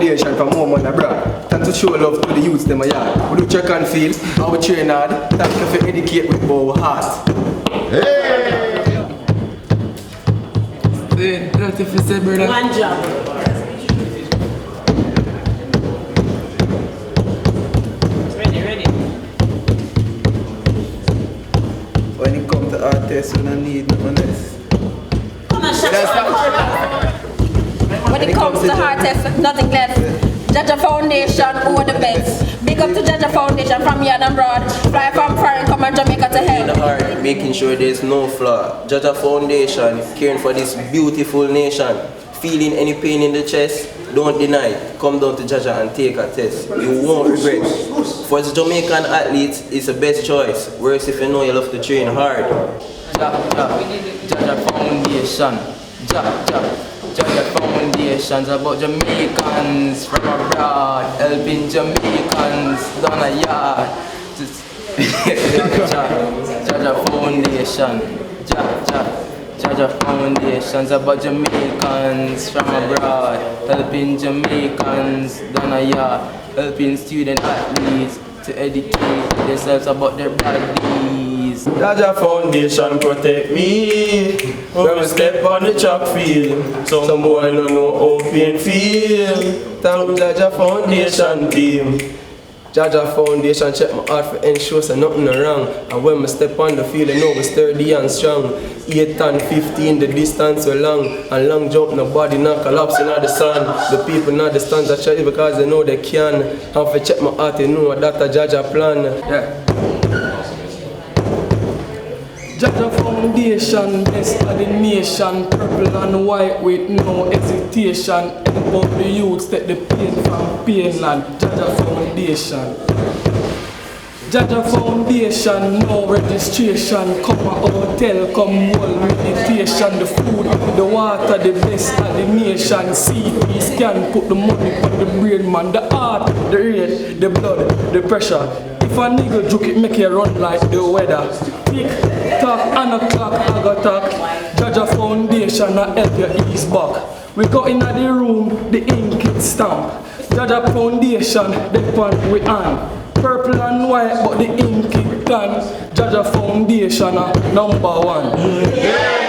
Foundation for more money abroad. Thanks to show love to the youths them a yard. We do check and feel, how we train hard. Thank you for educate with our heart. Hey! That's if you say, brother. One job. Ready. When it comes to artists, we don't need no one else. When it comes to artists, nothing left. JAHJAH Foundation, who are the best? Big up to JAHJAH Foundation from yard and broad. Fly from foreign, come and Jamaica to hell. In the heart, making sure there's no flaw. JAHJAH Foundation, caring for this beautiful nation. Feeling any pain in the chest, don't deny. Come down to JAHJAH and take a test. You won't regret. For the Jamaican athletes, it's the best choice. Worse if you know you love to train hard. JAHJAH Foundation. JAHJAH Foundation's about Jamaicans from abroad, helping Jamaicans down a yard. JAHJAH Foundation. JAHJAH Foundation's about Jamaicans from abroad, helping Jamaicans down a yard, helping student athletes to educate themselves about their bodies. JAHJAH Foundation protect me when we step on the track field. Some boy don't know how pain feel. Thank JAHJAH Foundation team. JAHJAH Foundation check my heart for ensure so nothing wrong. And when we step on the field, I know we sturdy and strong. 8 and 15, the distance so long. And long jump, nobody not collapsing at the sun. The people not the stands are trying because they know they can. And if I check my heart, they know that a JAHJAH plan. Yeah. JAHJAH Foundation, best of the nation, purple and white with no hesitation. Help out the youths, take the pain from painland. JAHJAH Foundation. JAHJAH Foundation, no registration. Come a hotel, come world meditation. The food, the water, the best of the nation. CT scan, put the money on the brain man. The heart, the rate, the blood, the pressure. If a nigga juke it, make you run like the weather. Tick, tock, and a clock, I got talk. JAHJAH Foundation, I help you ease back. We go in the room, the ink it stamp. JAHJAH Foundation, the one we on. Purple and white, but the ink it done. JAHJAH Foundation, #1.